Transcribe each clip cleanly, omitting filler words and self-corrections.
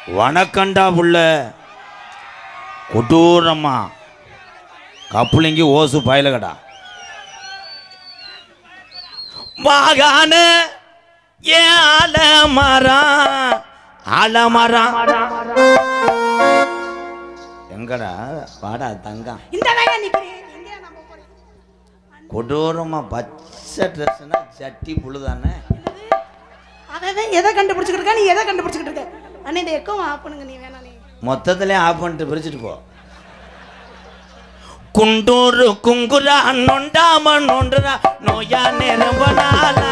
வணக்கண்டா புள்ள கொட்டூரம்மா கப்புளிங்கி ஓசு பயலகடா மாகான ஏ ஆலமரம் எங்கடா பாடா தங்கம் கொடூரமா பச்சை ட்ரெஸ்னா சட்டி புழுதானே அதான் எதை கண்டுபிடிச்சிக்கிட்டு இருக்க நீ எதை கண்டுபிடிச்சிக்கிட்டு இருக்க அண்ணே இந்த எக்கோவும் ஆஃப் பண்ணுங்க நீ வேணா நீ மொத்தத்திலே ஆஃப் பண்ணிட்டு பிரிச்சுட்டு போ குண்டூரு குங்குரா நொண்டாம நொண்டுரா நோயா நெரும்பனாலா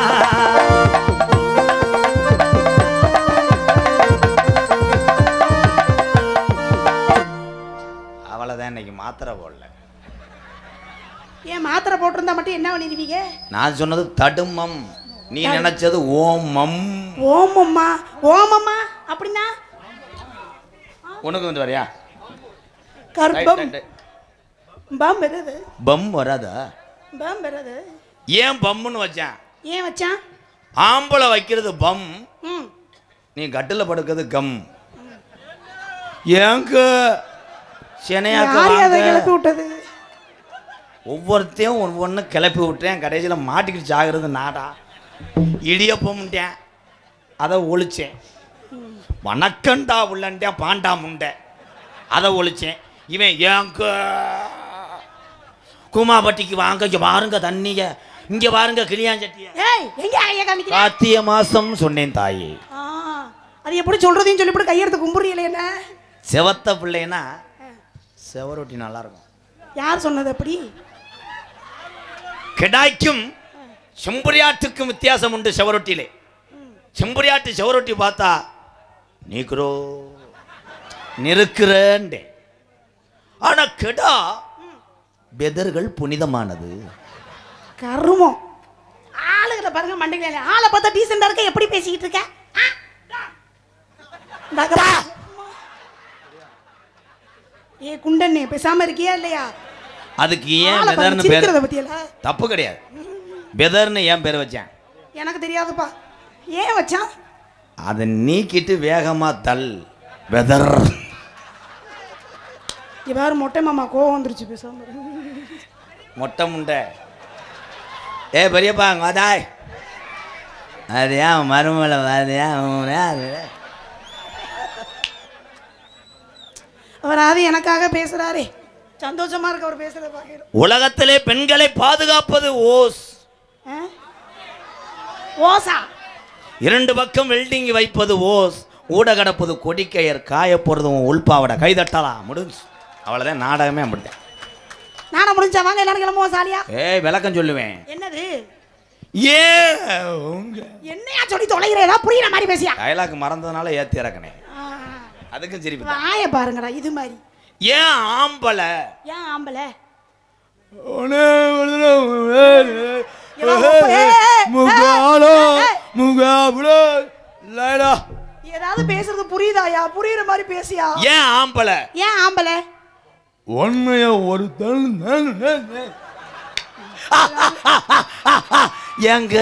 அவ்வளோதான் இன்னைக்கு மாத்திரை போடல ஏன் மாத்திரை போட்டிருந்தா மட்டும் என்ன பண்ணிடுவீங்க நான் சொன்னது தடுமம் நீ நினைச்சது ஓமம் ஓமம்மா ஓமம்மா அப்படின்னா உனக்கு வந்து வரையா கர்ப்பம் பம் வருது பம் வராதா பம் வருது ஏன் பம்முன்னு வச்சான் ஏன் வச்சான் ஆம்பளை வைக்கிறது பம் ம் நீ கட்டில் படுக்கிறது கம் ஏங்க யார் அதை கிளப்பி விட்டது ஒவ்வொருத்தையும் ஒவ்வொன்று கிளப்பி விட்டேன் கடைசியில் மாட்டிக்கிட்டு சாகிறது நாடா இடியப்பமுட்டேன் அதை ஒழிச்சேன் வணக்கண்டா உள்ளன்ட்டேன் பாண்டா முண்டை அதை ஒழிச்சேன் இவன் ஏங்க கூமாப்பட்டிக்கு வாங்க இங்கே பாருங்க தண்ணிய இங்கே பாருங்க கிளியாஞ்சட்டிய கார்த்திகை மாசம் சொன்னேன் தாயே அது எப்படி சொல்றதையும் சொல்லி இப்படி கையெடுத்து கும்புறீங்களே என்ன செவத்த பிள்ளைன்னா செவரொட்டி நல்லா இருக்கும் யார் சொன்னது அப்படி கெடாய்க்கும் செம்புரியாட்டுக்கும் வித்தியாசம் உண்டு செவரொட்டியிலே செம்புரியாட்டு செவரொட்டி பார்த்தா நீக்குறோ நிறுக்கிறேன்டே ஆனா கெடா பெதர்கள் புனிதமானது கருமம் ஆளுகளை பாருங்க மண்டையில ஆளை பார்த்தா டீசெண்டா இருக்க எப்படி பேசிக்கிட்டு இருக்க ஏ குண்டனே பேசாம இருக்கியா இல்லையா அதுக்கு ஏன் பெதர்னு பேர் தப்பு கிடையாது பெதர்னு ஏன் பேர் வச்சேன் எனக்கு தெரியாதுப்பா ஏன் வச்சான் அதை நீக்கிட்டு வேகமா தள் பெதர் இவ்வாறு மொட்டை மாமா கோவம் வந்துருச்சு பேசாம மொட்டை முண்டை ஏ பெரியப்பா வாதாய் அது ஏன் மருமலை வாதியா அவர் அது எனக்காக பேசுறாரே சந்தோஷமா இருக்கு அவர் பேசுறத பாக்கிறோம் உலகத்திலே பெண்களை பாதுகாப்பது ஓஸ் ஓசா இரண்டு பக்கம் வெல்டிங் வைப்பது ஓஸ் ஊட கடப்பது கொடிக்கயர் காய போறது உள்பாவட கைதட்டலாம் முடிஞ்சு அவ்வளவுதான் நாடகமே அப்படித்தான் நாடகம் முடிஞ்சா வாங்க எல்லாரும் கிளம்புவோம் சாலியா ஏய் விளக்கம் சொல்லுவேன் என்னது ஏ என்னையா சொல்லி தொலைகிறேதா புரியுற மாதிரி பேசியா டயலாக் மறந்ததுனால ஏத்தி இறக்கனே அதுக்கும் சிரிப்பு வாய பாருங்கடா இது மாதிரி ஏன் ஆம்பளை ஏன் ஆம்பளை ஏதாவது பேசுறது புரியுதாயா புரியுற மாதிரி பேசியா ஏன் ஆம்பளை ஏன் ஆம்பளை உண்மைய ஒரு எங்க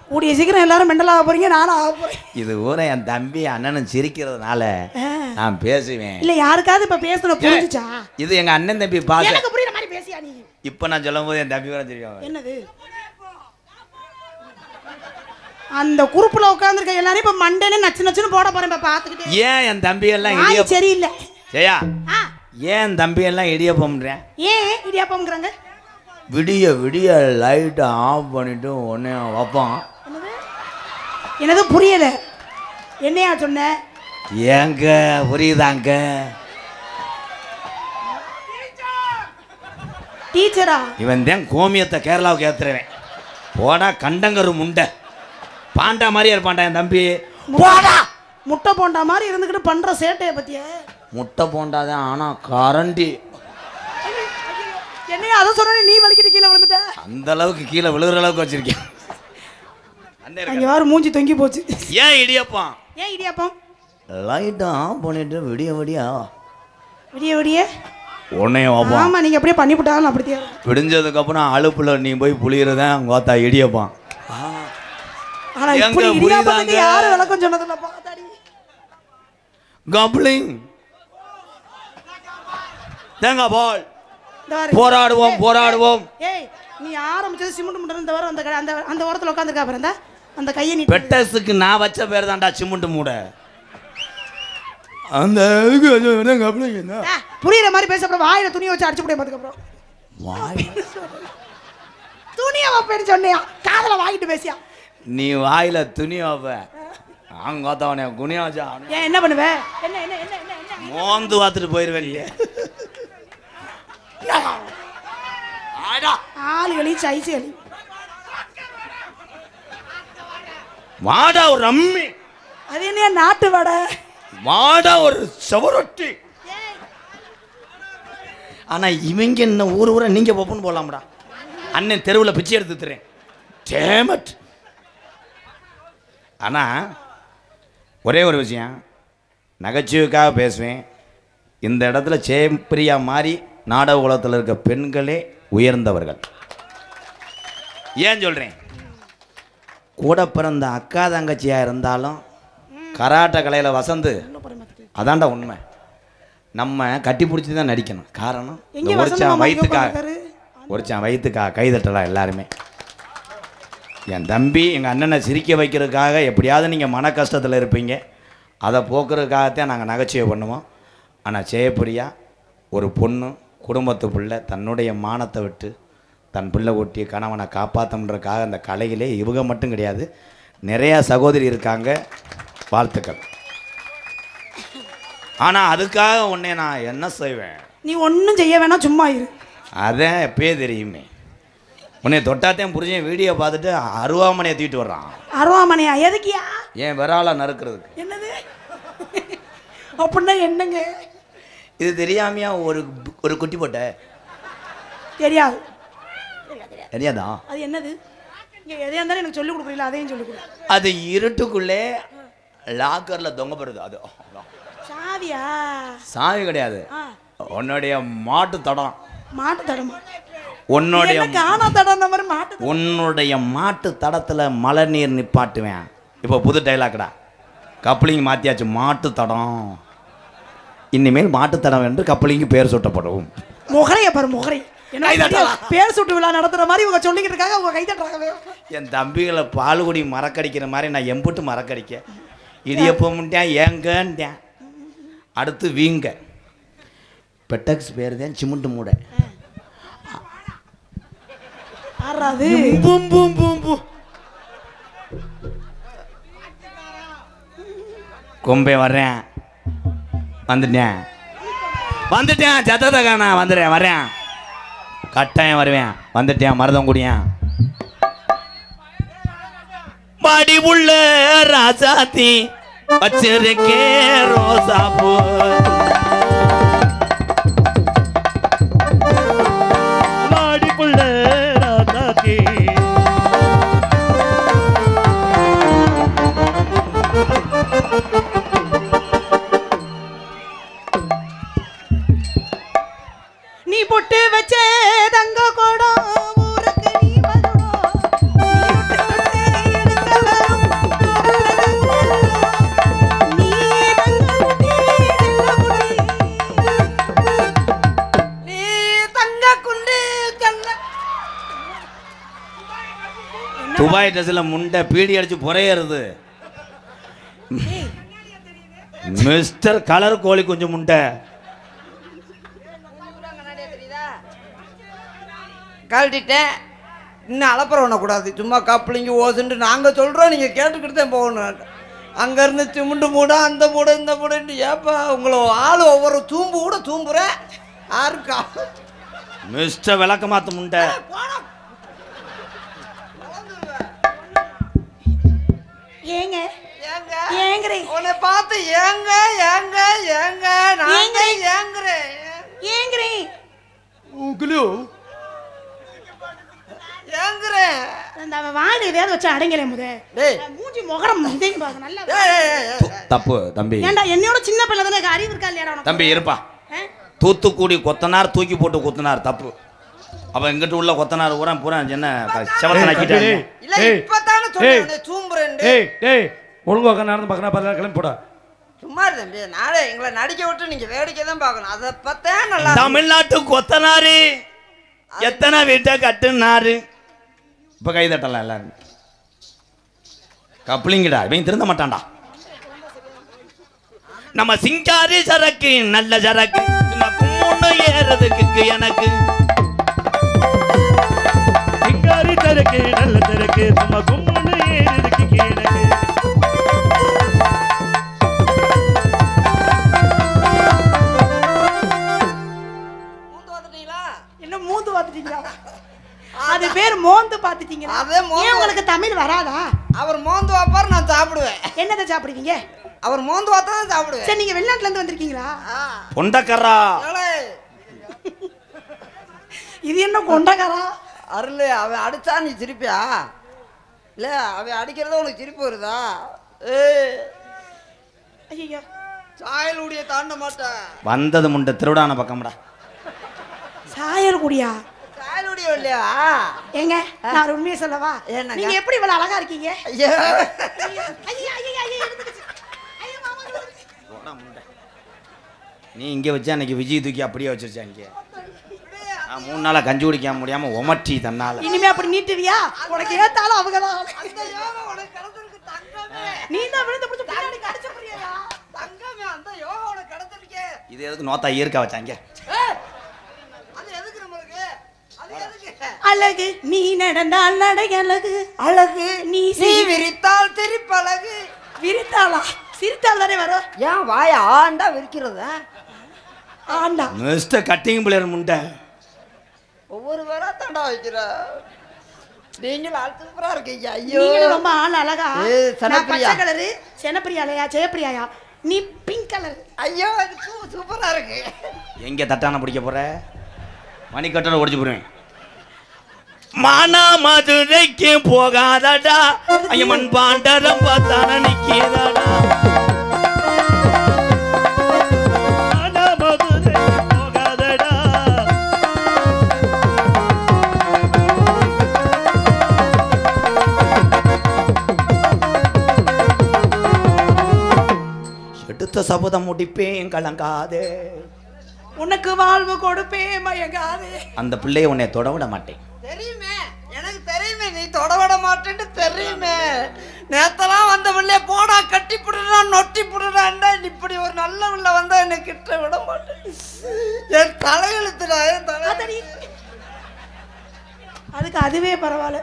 கூடிய சீக்கிரம் எல்லாரும் மெண்டலாக போறீங்க நானும் ஆக போறேன் இது ஊரை என் தம்பி அண்ணனும் சிரிக்கிறதுனால நான் பேசுவேன் இல்ல யாருக்காவது இப்ப பேசணும் புரிஞ்சுச்சா இது எங்க அண்ணன் தம்பி பாச எனக்கு புரியுற மாதிரி பேசியா நீ இப்ப நான் சொல்லும் போது என் தம்பி வர தெரியும் என்னது அந்த குறுப்புல உட்கார்ந்துருக்க எல்லாரும் இப்ப மண்டையில நச்சு நச்சுன்னு போட போறேன் பாத்துக்கிட்டு ஏன் என் தம்பி எல்லாம் இடிய சரியில்லை சரியா ஏன் தம்பி எல்லாம் இடியப்பம்ன்றேன் ஏன் இடியாப்பம்ங்கறாங்க விடிய விடிய லைட்டை ஆஃப் பண்ணிட்டு உடனே வைப்பான் என்னது புரியல என்னையா சொன்ன ஏங்க புரியுதாங்க டீச்சரா இவன் தான் கோமியத்தை கேரளாவுக்கு ஏத்துறவன் போடா கண்டங்கரு முண்டை பாண்டா மாதிரியே இருப்பான்டா என் தம்பி போடா முட்டை போண்டா மாதிரி இருந்துக்கிட்டு பண்ற சேட்டைய பத்திய முட்டை போண்டாதான் ஆனா கரண்டி என்னையா அதை சொன்ன நீ வலிக்கிட்டு கீழே விழுந்துட்ட அந்த அளவுக்கு கீழே விழுகிற அளவுக்கு வச்சிருக்கேன் அங்க யாரும் மூஞ்சி தொங்கி போச்சு ஏன் இடியப்பம் ஏன் இடியாப்பம் லைட்டை ஆஃப் பண்ணிட்டு விடிய விடிய விடிய விடிய உன்னைய வைப்பான் ஆமா நீங்க அப்படியே பண்ணி விட்டாலும் அப்படியே விடிஞ்சதுக்கு அப்புறம் அழுப்புல நீ போய் புளியறதான் கோத்தா இடியப்பான் ஆனா எங்க இப்படி இடியாப்பத்துக்கு புரியுதாங்க? யாரு விளக்கம் சொன்னதில்ல பாத்தாடி. கப்ளிங் தேங்க பால் இந்த பாரு. போராடுவோம் போராடுவோம். ஏய் நீ ஆரம்பிச்சது சிமெண்ட் முட்டை இந்த வாரம் அந்த அந்த ஓரத்துல உட்கார்ந்திருக்கா பாரு அந்த கையை நீ பெட்டஸுக்கு நான் வச்ச பேர் தான்டா சிமெண்ட் மூட. அந்த புரியுற மாதிரி பேச அப்புறம் வாயில துணியை வச்சு அடிச்சு போய் பாத்துக்க அப்புறம் துணியை வைப்பேன்னு சொன்னியா காதல வாங்கிட்டு பேசியா நீ வாயில துணி வைப்ப அங்கத்தவனே குனியா வச்சா ஏன் என்ன பண்ணுவ என்ன என்ன என்ன என்ன என்ன மோந்து பார்த்துட்டு போயிருவேன். ஆளுகளி சைசுகளி வாடா ஒரு ரம்மி, அது என்ன நாட்டு வடை, வாடா ஒரு செவரொட்டி. ஆனா இவங்க என்ன ஊர் ஊரா நீங்க போப்புன்னு போலாம்டா. அண்ணன் தெருவில் பிச்சை எடுத்து தரேன் டேமட். ஆனா ஒரே ஒரு விஷயம், நகைச்சுவைக்காக பேசுவேன். இந்த இடத்துல ஜெயப்பிரியா மாதிரி நாடக உலகத்தில் இருக்க பெண்களே உயர்ந்தவர்கள். ஏன் சொல்றேன், கூட பிறந்த அக்கா தங்கச்சியா இருந்தாலும் கராட்ட கலையில் வசந்து அதான்டா உண்மை. நம்ம கட்டி பிடிச்சி தான் நடிக்கணும். காரணம் ஒருச்சான் வயிற்றுக்காக கைதட்டலாம் எல்லாருமே. என் தம்பி எங்கள் அண்ணனை சிரிக்க வைக்கிறதுக்காக எப்படியாவது நீங்கள் மன கஷ்டத்தில் இருப்பீங்க, அதை போக்குறதுக்காகத்தான் நாங்கள் நகைச்சுவை பண்ணுவோம். ஆனால் ஜெயப்பிரியா ஒரு பொண்ணு, குடும்பத்து பிள்ளை, தன்னுடைய மானத்தை விட்டு தன் பிள்ளை ஊட்டி கணவனை காப்பாற்றன்றக்காக அந்த கலையிலே இவங்க மட்டும் கிடையாது, நிறையா சகோதரி இருக்காங்க. வாழ்த்துக்கள். ஆனால் அதுக்காக உன்னை நான் என்ன செய்வேன், நீ ஒன்றும் செய்ய வேணாம் சும்மா இரு. அதான் எப்பயே தெரியுமே, உன்னை தொட்டாத்தையும் புரிஞ்சேன் வீடியோ பார்த்துட்டு அருவாமனையை தூக்கிட்டு வர்றான். அருவாமனையா எதுக்கியா? ஏன் விரால நறுக்கிறதுக்கு. என்னது அப்படின்னா என்னங்க? இது தெரியாமையா ஒரு ஒரு குட்டி போட்ட? தெரியாது. தெரியாதா? அது என்னது? இங்கே எதையா இருந்தாலும் எனக்கு சொல்லிக் கொடுக்குறீங்களா? அதையும் சொல்லிக் கொடு. அது இருட்டுக்குள்ளே லாக்கரில் தொங்கப்படுது. அது சாவியா? சாவி கிடையாது, உன்னுடைய மாட்டு தடம். மாட்டு தடமா? உன்னுடைய காணா தடம் மாதிரி மாட்டு. உன்னுடைய மாட்டு தடத்தில் மழை நீர் நிப்பாட்டுவேன். இப்போ புது டைலாக்டா, கப்ளிங் மாற்றியாச்சு, மாட்டு தடம். இனிமேல் மாட்டு தடம் என்று கப்ளிங்கு பேர் சூட்டப்படும். முகரைய பாரு, முகரை பேர் சுட்டு விழா நடத்துற மாதிரி இவங்க சொல்லிக்கிட்டு இருக்காங்க. அவங்க கை தட்டுறாங்க. என் தம்பிகளை பால்குடி மறக்கடிக்கிற மாதிரி நான் எம்புட்டு மறக்கடிக்க. இடியப்பமுட்டேன் ஏங்கன்ட்டேன். அடுத்து வீங்க. பெட்டக்ஸ் பேர் தான் சிமெண்ட் மூடை. கொம்பே வர்றேன், வந்துட்டேன் வந்துட்டேன் சத்ததகானா வந்துடுறேன், வர்றேன் கட்டாயம் வருவேன், வந்துட்டேன் மருதங்குடியன். பாடி உள்ள ராசாத்தி வச்சிருக்கே ரோசாப்பூ, பாடி உள்ள ராசாத்தி நீ பொட்டு வச்ச தங்க கோடம் ஊருக்கு நீ வரணும். நீ தங்க குண்டு துபாய் ட்ரெஸ்ஸில் முண்டை பீடி அடிச்சு புறையிறது. மிஸ்டர் கலர் கோழி கொஞ்சம் முண்டை கழட்டிட்டேன். இன்னும் அலப்பற பண்ணக்கூடாது, சும்மா கப்ளிங்க ஓசுன்ட்டு நாங்கள் சொல்கிறோம், நீங்கள் கேட்டுக்கிட்டு தான் போகணும். அங்கேருந்து சிமுண்டு மூட அந்த மூட இந்த மூடன்ட்டு ஏப்பா உங்களை ஆள் ஒவ்வொரு தூம்பு கூட தூம்புறேன் யாருக்கா மிஸ்டர் விளக்க மாத்த முண்டை. ஏங்க ஏங்க ஏங்குறேன் உன்னை பார்த்து ஏங்க ஏங்க ஏங்க நாங்க ஏங்குறேன் ஏங்குறேன் ஏங்குறேன். அந்த வாயில எதையாவது வச்சு அடங்கலே முத. டேய் மூஞ்சி முகரம் முந்தையும் பாக்க நல்லா. தப்பு தம்பி. ஏண்டா என்னோட சின்ன பிள்ளை தானே, அறிவு இருக்கா இல்லையாடா உனக்கு? தம்பி இருப்பா. தூத்துக்குடி கொத்தனார் தூக்கி போட்டு குத்தினார், தப்பு. அப்ப எங்கிட்ட உள்ள கொத்தனார் பூரா பூரா என்ன செவத்தனாக்கிட்டாங்க. இல்ல இப்பதானே சொன்னேன் சூம்புறேன். டேய் ஒழுங்கா நடந்து பார்க்கணும், பதிலாக கிளம்பி போடா. சும்மா தம்பி, நாளே எங்களை நடிக்க விட்டு நீங்க வேடிக்கை தான் பார்க்கணும். அதை பார்த்தா நல்லா. தமிழ்நாட்டு கொத்தனாரு எத்தனை வீட்டை கட்டுனாரு. இப்ப கை தட்டலாம் எல்லாரும். கப்ளிங்கடா, இவன் திருந்த மாட்டான்டா. நம்ம சிங்காரி சரக்கு நல்ல சரக்கு, கும்முன்னு ஏறதுக்கு எனக்கு. சிங்காரி சரக்கு நல்ல சரக்கு, சும்மா கும்முன்னு ஏறதுக்கு எனக்கு. என்ன மூந்து பார்த்துட்டீங்களா? அது பேர் மோந்து பார்த்துட்டீங்களா? அதே மோந்து. ஏன் உங்களுக்கு தமிழ் வராதா? அவர் மோந்து வாப்பாரு, நான் சாப்பிடுவேன். என்னதை சாப்பிடுவீங்க? அவர் மோந்து வாத்தா தான் சாப்பிடுவேன். சரி, நீங்க வெளிநாட்டுல இருந்து வந்திருக்கீங்களா? பொண்டக்கரா. இது என்ன கொண்டக்காரா? அருள், அவன் அடிச்சா நீ சிரிப்பியா? இல்ல அவன் அடிக்கிறத உனக்கு சிரிப்பு வருதா? ஐயோ, சாயலுடைய தாண்ட மாட்டேன். வந்தது முண்ட திருவிடான பக்கம்டா. சாயல் குடியா? சாயலுடைய இல்லையா? ஏங்க, நான் ஒரு உண்மையை சொல்லவா? என்னங்க? நீங்க எப்படி இவ்வளவு அழகா இருக்கீங்க? ஐயோ, ஐயோ, ஐயோ, ஐயோ, எடுத்துக்கிச்சு. ஐயோ, மாமா, நீ இங்க வச்சா அன்னைக்கு விஜய் தூக்கி அப்படியே வச்சிருச்சா இங்க. 3 நாளா கஞ்சி குடிக்க முடியாம ஒமட்டி தன்னால. இனிமே அப்படி நீட்டுவியா? உனக்கு ஏத்தாலும் அவங்கதான். அந்த யோகா உனக்கு கிடைச்சிருக்கு தங்கமே. நீ தான் விழுந்து பிடிச்சு பின்னாடி கடிச்சு புரியாதா? தங்கமே, அந்த யோகா உனக்கு கிடைச்சிருக்கே. இது எதுக்கு நோத்தா ஈர்க்க வச்சாங்க? அது எதுக்கு நம்மளுக்கு? அது எதுக்கு? அழகு நீ நடந்தால் நடை அழகு, அழகு நீ நீ விரித்தால் திருப்பழகு. விரித்தாளா? சிரித்தால் தானே வரும். ஏன் வாய ஆண்டா விரிக்கிறதா? ஆண்டா மிஸ்டர் கட்டிங் பிளேயர் முண்டை. ஒவ்வொரு பேரா தாண்டா வைக்கிற. நீங்களும் அழுத்தப்பரா இருக்கீங்க. ஐயோ, நீங்களும் ரொம்ப ஆள் அழகா. ஏய், நான் சனப்பிரியா. பச்சை கலரு, செனப்பிரியாலையா, ஜெயப்பிரியாயா? நீ பிங்க் கலர். ஐயோ, இது சூப்பரா இருக்கு. எங்க தட்டான பிடிக்க போற? மணிக்கட்டை ஒடிச்சு போடுவேன். மானா மதுரைக்கு போகாதடா, ஐயமன் பாண்டரம் பார்த்தான நிக்கிறதடா. ஆனா மதுரை போகாதடா. எடுத்த சபதம் முடிப்பேன் கலங்காதே, உனக்கு வாழ்வு கொடுப்பேன் மயங்காதே. அந்த பிள்ளைய உன்னை தொட விட மாட்டேன். தெரியுமே, எனக்கு தெரியுமே, நீ தொட விட மாட்டேன்னு தெரியுமே. நேத்தெல்லாம் வந்த பிள்ளைய போடா கட்டி புடுறா நொட்டி புடுறான்டா. இப்படி ஒரு நல்ல பிள்ளை வந்தா என்னை கிட்ட விட மாட்டேன். என் தலையெழுத்துடா, என் தலை. அதடி. அதுக்கு அதுவே பரவாயில்ல.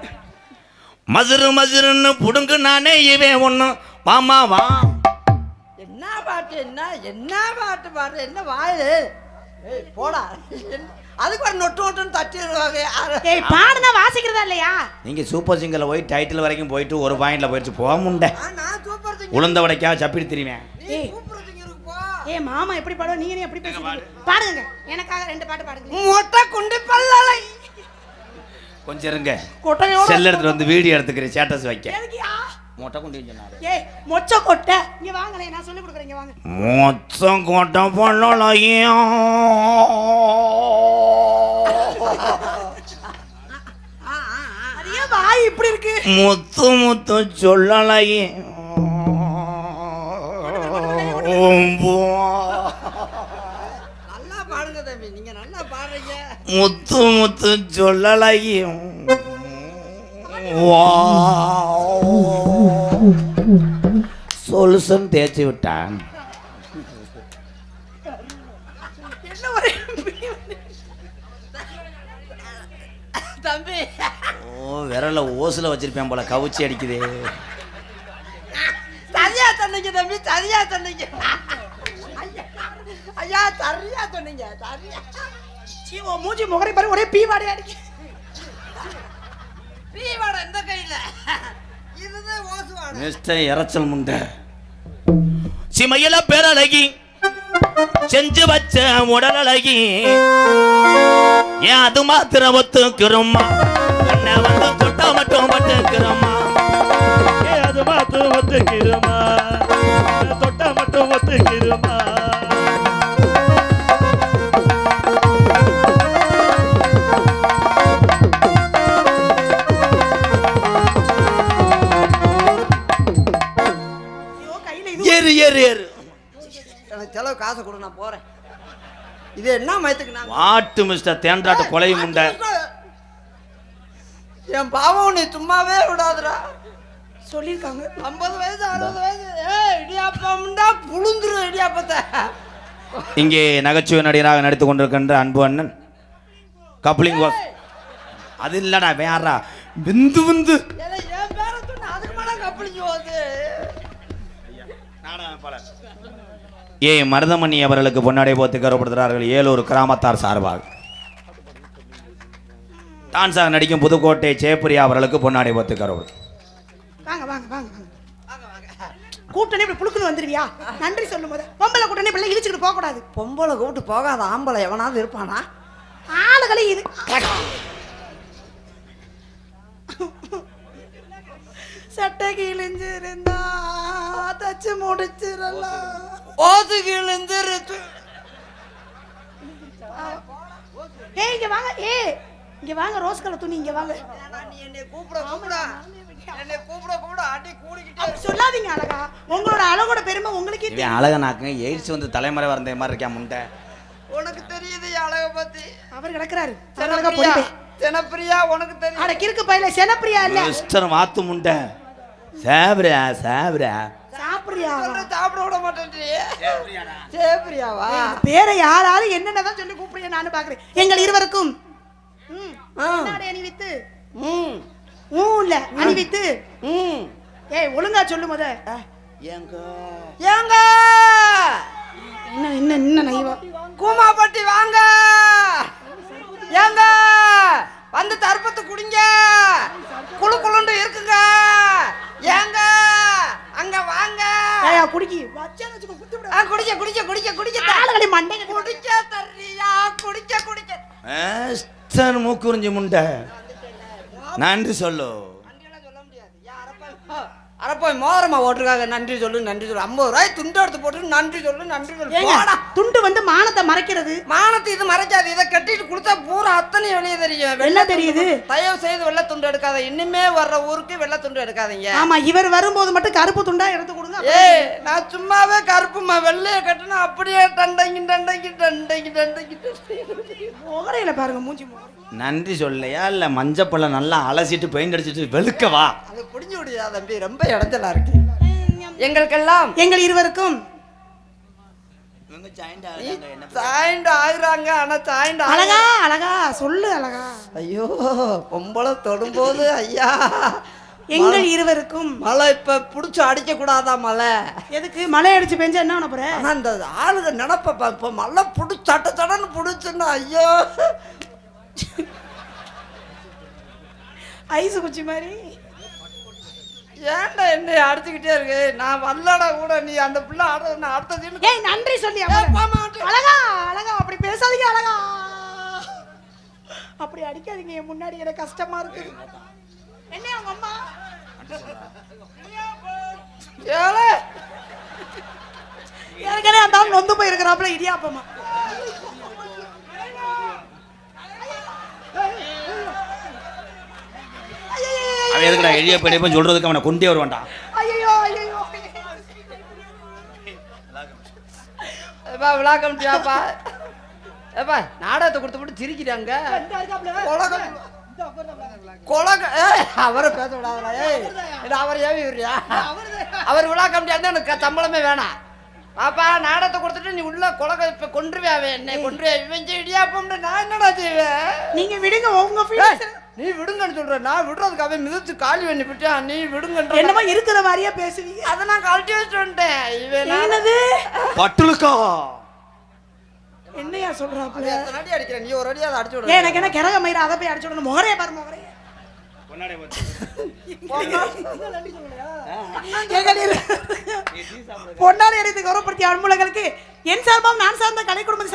மதுரு மதுருன்னு புடுங்கு நானே இவன் ஒண்ணு வாமா வா. என்ன பாட்டு, என்ன பாட்டு பாடு, என்ன வாயிலு? ஏய் போடா, அதுக்கு ஒரு நொட்டு நொட்டுன்னு தட்டிடுவாங்க. ஏய், பாடுனா வாசிக்கிறதா இல்லையா? நீங்க சூப்பர் சிங்கர்ல போய் டைட்டில் வரைக்கும் போயிட்டு ஒரு பாயிண்ட்ல போயிடுச்சு போக முண்டை. நான் சூப்பர் சிங்கர். உளுந்த வடைக்கா சப்பிடி தெரியுவேன். நீ சூப்பர் சிங்கருக்கு போ. ஏய் மாமா எப்படி பாடுவ? நீங்க எப்படி பேசுறீங்க? பாடுங்க, எனக்காக 2 பாட்டு பாடுங்க. மொட்டை குண்டி பல்லலை. கொஞ்சம் இருங்க, கொட்டையோட செல் எடுத்துட்டு வந்து வீடியோ எடுத்துக்கிறேன் ஸ்டேட்டஸ் வைக்க. எதுக்கியா? மொட்டை கொண்டு சொன்னாரு. ஏய், மொச்ச கொட்டை இங்க வாங்களே, நான் சொல்லி கொடுக்குறேன், இங்க வாங்க. மொச்சம் கொட்டை பண்ணலையும் அது ஏன் வாய் இப்படி இருக்கு? முத்து முத்து சொல்லலையும் நல்லா பாடுங்க தம்பி, நீங்க நல்லா பாடுறீங்க. முத்து முத்து சொல்லலையும் சொல்யூஷன் தேய்ச்சி விட்டான். என்ன ஒரே தம்பி, விரல ஓசுல வச்சிருப்பேன் போல, கவுச்சி அடிக்குது. சரியா சொன்னீங்க தம்பி, சரியா சொன்னீங்க. ஐயா சரியா சொன்னீங்க, சரியா. சீவோ மூஞ்சி முகரை பாரு, ஒரே பீவாடை அடிக்கு. பீவாடை இந்த கையில, இதுதான் ஓசுவாடை. மிஸ்டர் இறைச்சல் முண்டை. சிமையில பேரழகி செஞ்சு வச்ச உடல் அழகி, ஏன் அது மாத்திரம் ஒத்துக்கிறோமா? உன்னை வந்து தொட்டா மட்டும் பட்டுக்கிறோமா? அது மாத்து ஒத்துக்கிறோமா? தொட்டா மட்டும் ஒத்துக்கிறோமா? ஏறு ஏறு ஏறு. எனக்கு செலவு காசை கொடு, நான் போறேன். இது என்ன மயத்துக்கு நான் வாட்டு மிஸ்டர் தேன்றாட்ட கொலையும் உண்ட. என் பாவம் நீ சும்மாவே விடாதுடா. சொல்லியிருக்காங்க 50 வயசு 60 வயசு இடியாப்பம்டா புழுந்துரும் இடியாப்பத்தை. இங்கே நகைச்சுவை நடிகராக நடித்துக் கொண்டிருக்கின்ற அன்பு அண்ணன் கப்ளிங் வாஸ். அது இல்லடா வேறா விந்து விந்து. என் பேரை சொன்ன அதுக்கு மேல கப்பலிங்க போகுது. ஏ மருதமணி அவர்களுக்கு பொன்னாடை போத்து கௌரவப்படுத்துகிறார்கள் ஏலூர் கிராமத்தார் சார்பாக. டான்ஸாக நடிக்கும் புதுக்கோட்டை ஜெயப்பிரியா அவர்களுக்கு பொன்னாடை போத்து கௌரவம். வாங்க வாங்க வாங்க கூட்டணி இப்படி புழுக்குன்னு வந்துருவியா? நன்றி சொல்லும் போது பொம்பளை கூட்டணி பிள்ளை இழிச்சுக்கிட்டு போக கூடாது. பொம்பளை கூப்பிட்டு போகாத ஆம்பளை எவனாவது இருப்பானா? ஆளுகளை இது சட்டை கிழிஞ்சிருந்தா தச்சு முடிச்சிடலாம். ஓது கிழிஞ்சிரு. ஏய் இங்க வாங்க. இங்க வாங்க. ரோஸ் கலர் துணி இங்க வாங்க. நீ என்னை கூப்பிட அடி கூடிக்கிட்டே சொல்லாதீங்க அழகா. உங்களோட அழகோட பெருமை உங்களுக்கே தெரியும். அழகா நாக்குங்க எயிட்ஸ் வந்து தலைமுறை வந்த மாதிரி இருக்கா முண்டை. உனக்கு தெரியுது அழக பத்தி. அவர் கிடக்குறாரு. செனப்பிரியா உனக்கு தெரியும். அட கிறுக்கு பையில செனப்பிரியா இல்ல மிஸ்டர் வாத்து முண்டை. சாப்பிடுறா சாப்பிடுறா சாப்பிடுறியா? சாப்பிட விட மாட்டேன்றியே. சேப்பிரியாவா? பேரை யாராவது என்னென்னதான் சொல்லி கூப்பிடுறீங்க நானு பாக்குறேன். எங்கள் இருவருக்கும் நாடே அணிவித்து இல்ல அணிவித்து ஏய் ஒழுங்கா சொல்லு முத. ஏங்க ஏங்க என்ன என்ன என்ன நைவா கூமாப்பட்டி வாங்க. ஏங்க வந்து தர்பத்து குடிங்க. குளு குளுண்டு இருக்குங்க. ஏங்க அங்க வாங்க. ஏய் குடிக்கி வச்சான வச்சு குத்து விடு. குடிக்க குடிக்க குடிக்க குடிக்க ஆளுகளை மண்டைக்கு குடிக்க தர்றியா? குடிக்க குடிக்க மிஸ்டர் மூக்குறிஞ்சி முண்டை நன்றி சொல்லு. அரப்போய் மோதிரமா ஓட்டுருக்காங்க. நன்றி சொல்லு நன்றி சொல்லு. 50 ரூபாய் துண்டு எடுத்து போட்டு நன்றி சொல்லு நன்றி சொல்லு. துண்டு வந்து மானத்தை மறைக்கிறது. மானத்தை இது மறைக்காது. இதை கட்டிட்டு கொடுத்தா பூரா அத்தனை வெளியே தெரியும். என்ன தெரியுது? தயவு செய்து வெள்ளை துண்டு எடுக்காத. இனிமே வர்ற ஊருக்கு வெள்ளை துண்டு எடுக்காதீங்க. ஆமா இவர் வரும்போது மட்டும் கருப்பு துண்டா எடுத்து கொடுங்க. ஏய் நான் சும்மாவே கருப்புமா வெள்ளைய கட்டினா அப்படியே டண்டங்கி டண்டங்கி டண்டங்கி டண்டங்கி முகரையில பாருங்க மூஞ்சி. நன்றி சொல்லையா இல்ல மஞ்சப்பழ நல்லா அலசிட்டு பெயிண்ட் அடிச்சிட்டு வெளுக்கவா? அது புடிஞ்சு விடியா தம்பி. ரொம்ப இடைஞ்சலா இருக்கு. எங்களுக்கெல்லாம் எங்கள் இருவருக்கும் சாய்ண்ட் ஆகுறாங்க. ஆனா சாய்ண்ட் அழகா அழகா சொல்லு அழகா. ஐயோ பொம்பளை தொடும்போது ஐயா. எங்கள் இருவருக்கும் மழை இப்ப புடிச்சு அடிக்க கூடாதா? மழை எதுக்கு? மழை அடிச்சு பெஞ்சா என்ன பண்ண போற? ஆனா இந்த ஆளுக நினைப்ப இப்ப மழை புடிச்சு சட்ட சடன்னு புடிச்சுன்னா ஐயோ ஐஸ் குச்சி மாதிரி. ஏன்டா என்னை அடிச்சுக்கிட்டே இருக்கு? நான் வரலடா கூட. நீ அந்த பிள்ளை அடுத்த ஏய் நன்றி சொல்லி அழகா அழகா அப்படி பேசாதீங்க அழகா. அப்படி அடிக்காதீங்க. என் முன்னாடி எனக்கு கஷ்டமா இருக்கு. என்ன அவங்க அம்மா ஏற்கனவே அந்த ஆள் நொந்து போயிருக்கிறாப்புல இடியாப்பமா. அவன் எதுக்குடா எளிய போய் சொல்றதுக்கு அவனை கொண்டே வருவான்டா. ஐயோ ஐயோ விளாக்கம் முடியாப்பா. ஏப்பா நாடகத்தை கொடுத்து போட்டு சிரிக்கிறாங்க. அவரை பேச விடாதா? அவர் ஏவி விடுறியா? அவர் விளாக்க முடியாது. எனக்கு சம்பளமே வேணாம். பாப்பா நாடகத்தை கொடுத்துட்டு நீ உள்ள கொலக இப்ப கொன்றுவே. என்னை கொன்றுவே. இவன் இடியாப்பம் நான் என்னடா செய்வேன்? நீங்க விடுங்க. உங்க நீ விடுங்கன்னு சொல்ற. நான் விடுறதுக்கு அவன் மிதிச்சு காலி பண்ணி விட்டியா? நீ விடுங்கன்ற. என்னமா இருக்கிற மாதிரியா பேசுவீங்க? அதை நான் கழட்டி வச்சுட்டு வந்துட்டேன். இவன் என்னது பட்டுலுக்கா என்னையா சொல்றாப்புல? அடி அடிக்கிறேன். நீ ஒரு அடி அதை அடிச்சு விட. எனக்கு என்ன கிரக மயிர அதை போய் அடிச்சு விடணும். முகரைய பாரு முகரைய. பொன்னாடி அடித்து கௌரவப்படுத்திய அன்புலங்களுக்கு என் சார்பாக நான் சார்ந்த கலை குடும்பம்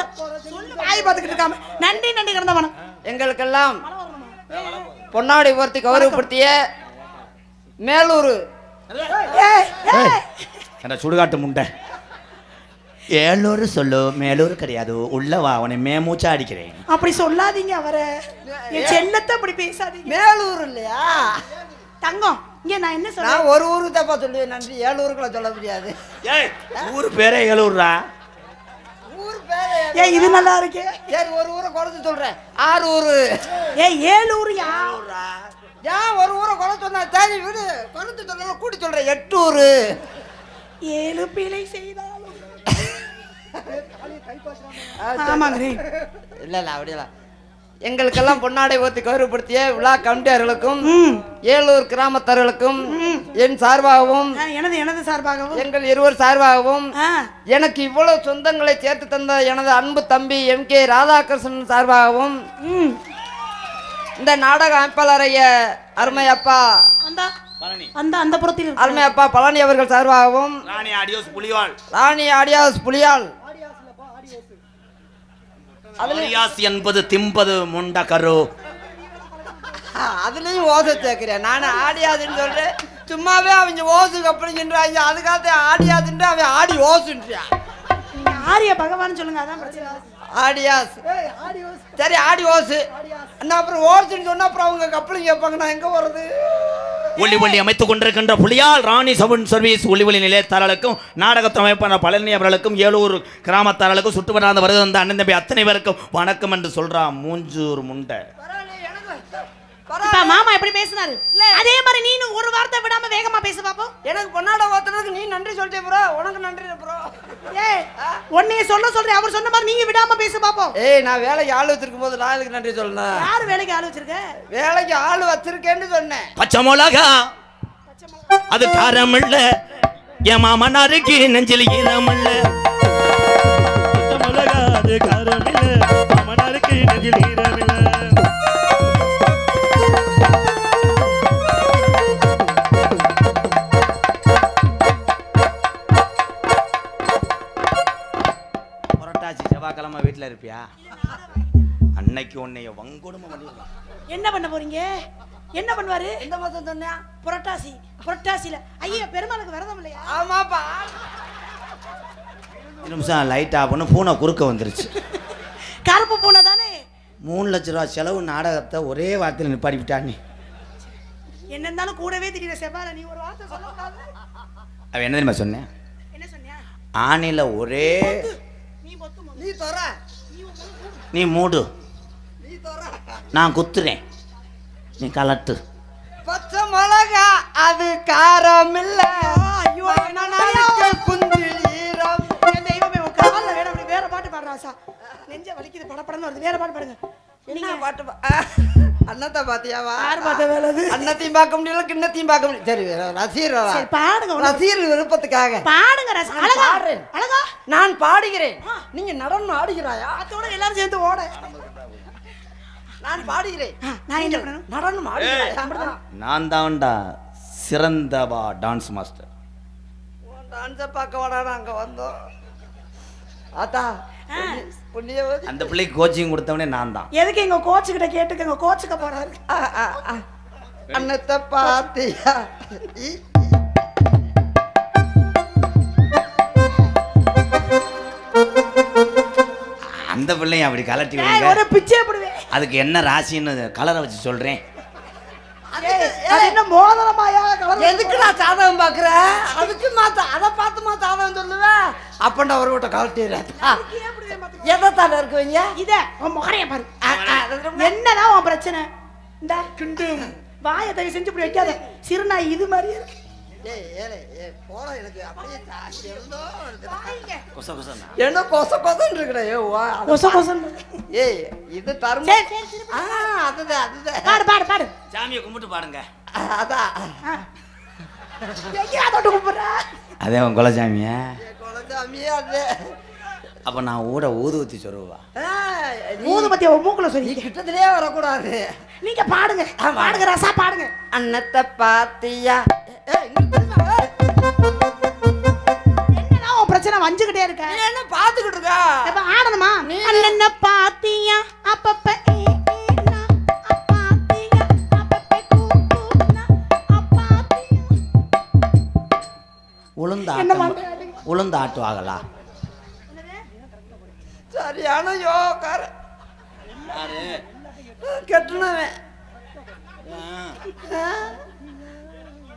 வாய் பார்த்துக்கிட்டு இருக்காம நன்றி நன்றி கிடந்தவனம். எங்களுக்கெல்லாம் பொன்னாடி போர்த்தி கௌரவப்படுத்திய மேலூர் சுடுகாட்டு முண்டை. ஏலூர் சொல்லு மேலூர் கிடையாது. உள்ளவா அவனை மேமூச்சா அடிக்கிறேன். அப்படி சொல்லாதீங்க. அவரை என் செல்லத்தை அப்படி பேசாதீங்க. மேலூர் இல்லையா? தங்கம் இங்க நான் என்ன சொல்றேன் நான் ஒரு ஊருக்கு தப்பா சொல்லுவேன் நன்றி 7 ஊருக்குள்ள சொல்ல முடியாது ஏய் ஊர் பேரே ஏலூர்ரா ஊர் பேரு ஏய் இது நல்லா இருக்கே சரி ஒரு ஊரை குறைச்சு சொல்றேன் 6 ஊரு ஏய் ஏலூர் ஏன் ஒரு ஊரை குறை சொன்னா சரி விடு குறைச்சு சொல்ல கூட்டி சொல்றேன் 8 ஊரு 7 பிழை செய்தாலும் ஆமாங்க இல்ல அப்படியெல்லாம் எங்களுக்கெல்லாம் பொன்னாடை ஓத்தி கௌரவப்படுத்திய விழா கமிட்டியார்களுக்கும் ஏலூர் கிராமத்தார்களுக்கும் என் சார்பாகவும் எனது சார்பாகவும் எங்கள் இருவர் சார்பாகவும் எனக்கு இவ்வளவு சொந்தங்களை சேர்த்து தந்த எனது அன்பு தம்பி MK ராதாகிருஷ்ணன் சார்பாகவும் இந்த நாடக அமைப்பாளரைய அருமை அப்பா அந்த புறத்தில் அருமை அப்பா பழனி அவர்கள் சார்பாகவும் ராணி ஆடியோஸ் புலியால் ஆடியாஸ் என்பது திம்பது முண்ட கரு அதுலயும் ஓசை சேர்க்கிறேன் நான் ஆடியாதுன்னு சொல்றேன் சும்மாவே அவங்க ஓசு அப்படின்றாங்க அதுக்காக ஆடியாதுன்னு அவன் ஆடி ஓசுன்றான் ஆரிய பகவான் சொல்லுங்க அதான் பிரச்சனை ஆடியாஸ் சரி ஆடி ஓசு அப்புறம் ஓசுன்னு சொன்னா அப்புறம் அவங்க கப்பலும் கேட்பாங்க நான் எங்க போறது ஒளி ஒளி அமைத்துக் கொண்டிருக்கின்ற புலியால் ராணி சவுண்ட் சர்வீஸ் ஒளி ஒளி நிலையத்தாளர்களுக்கும் நாடகத்தை அமைப்பான பழனி அவர்களுக்கும் ஏலூர் கிராமத்தாளர்களுக்கும் சுற்றுவட்டார்ந்த வருகிற அண்ணன் தம்பி அத்தனை பேருக்கும் வணக்கம் என்று சொல்றான் மூஞ்சூர் முண்டை மாமா எப்படி பேசினாரு அதே மாதிரி நீனும் ஒரு வார்த்தை விடாம வேகமா பேச பாப்போம் எனக்கு பொன்னாட ஓத்துறதுக்கு நீ நன்றி சொல்லிட்டே ப்ரோ உனக்கு நன்றி ப்ரோ ஏய் உன்னைய சொல்றேன் அவர் சொன்ன மாதிரி நீங்க விடாம பேச பாப்போம் ஏய் நான் வேலைக்கு ஆள் வச்சிருக்கும் போது நான் எதுக்கு நன்றி சொல்லணும் யார் வேலைக்கு ஆள் வச்சிருக்க வேலைக்கு ஆள் வச்சிருக்கேன்னு சொன்னேன் பச்சை மிளகா அது காரம் இல்ல என் மாமனாருக்கு நெஞ்சில் ஈரம் இல்ல மிளகா அது காரம் இல்ல மாமனாருக்கு நெஞ்சில் ஈரம் இல்ல செவ்வாய்க்கிழமை வீட்டில் இருப்பியா அன்னைக்கு உன்னைய வங்கொடுமை பண்ணிடலாம் என்ன பண்ண போறீங்க என்ன பண்ணுவாரு எந்த மாசம் சொன்னியா புரட்டாசியில ஐயா பெருமாளுக்கு விரதம் இல்லையா ஆமாப்பா நிமிஷம் லைட் ஆஃப் பண்ணு பூனை குறுக்க வந்துருச்சு கருப்பு பூனை தானே 3 லட்ச ரூபா செலவு நாடகத்தை ஒரே வார்த்தையில் நிப்பாடி விட்டா நீ என்ன இருந்தாலும் கூடவே திடீர் செவ்வாய் நீ ஒரு வார்த்தை சொல்லக்கூடாது அவன் என்ன தெரியுமா சொன்னேன் என்ன சொன்னியா ஆணில ஒரே நீ தர நீ மூடு நான் குத்துறேன் நீ கலட்டு பச்சை மிளகா அது காரம் இல்ல ஐயோ குந்தி ஈரம் என் தெய்வமே உன் கால்ல வேற அப்படி வேற பாட்டு பாடுறாசா நெஞ்ச வலிக்குது படபடன்னு வருது வேற பாட்டு பாடுங்க என்ன பாட்டு அண்ணத்தை பாத்தியாவா யார் பார்த்த வேலை அது அண்ணத்தையும் பார்க்க முடியல கிண்ணத்தையும் பார்க்க முடியல சரி ரசிகர் சரி பாடுங்க ரசிகர் விருப்பத்துக்காக பாடுங்க அழகா அழகா நான் பாடுகிறேன் நீங்க நடனம் ஆடுகிறாயா அதோட எல்லாரும் சேர்ந்து ஓட நான் பாடுகிறேன் நான் என்ன பண்ணணும் நடனம் ஆடுகிறாயா நான் தான்டா சிறந்தவா டான்ஸ் மாஸ்டர் டான்ஸை பார்க்க வாடா நாங்க வந்தோம் ஆத்தா புண்ணியவதி அந்த பிள்ளைக்கு கோச்சிங் கொடுத்தவனே நான் தான் எதுக்கு எங்க கோச்சு கிட்ட கேட்டுக்கங்க கோச்சுக்க போறாரு அண்ணத்தை பாத்தியா அந்த பிள்ளையும் அப்படி கலட்டி ஒரு பிச்சை போடுவேன் அதுக்கு என்ன ராசின்னு கலரை வச்சு சொல்றேன் அது என்ன மோதிரமாயா கலர் எதுக்கு நான் சாதகம் பாக்குறேன் அதுக்கு அதை பார்த்துமா சாதகம் சொல்லுவேன் அப்பண்டா ஒரு விட்ட கலட்டிடுறேன் எதை இருக்குவீங்க இத உன் முகரைய பாரு என்னதான் உன் பிரச்சனை இந்த கிண்டு வாயை தயவு செஞ்சு இப்படி வைக்காத சிறுநாய் இது மாதிரி இருக்கு என்ன கொச கொசன்னு இருக்கிற ஏய் இது தரும் அதுதான் பாடு பாடு பாடு சாமியை கும்பிட்டு பாடுங்க அதான் அதே உன் குலசாமிய குலசாமியே அது அப்ப நான் ஊதுவத்தி சொல்லுவா ஊதுபத்தி மூக்குல சொல்லி கிட்டத்திலே வரக்கூடாது நீங்க பாடுங்க பாடுங்க ரசா பாடுங்க அண்ணத்தை பாத்தியா என்னடா உன் பிரச்சனை வஞ்சுக்கிட்டே இருக்க என்ன பாத்துக்கிட்டு இருக்கா இப்ப ஆடணுமா அண்ணன பாத்தியா அப்பப்ப உளுந்து ஆட்டுவாங்களா சரியான யோகார கட்டுனவன்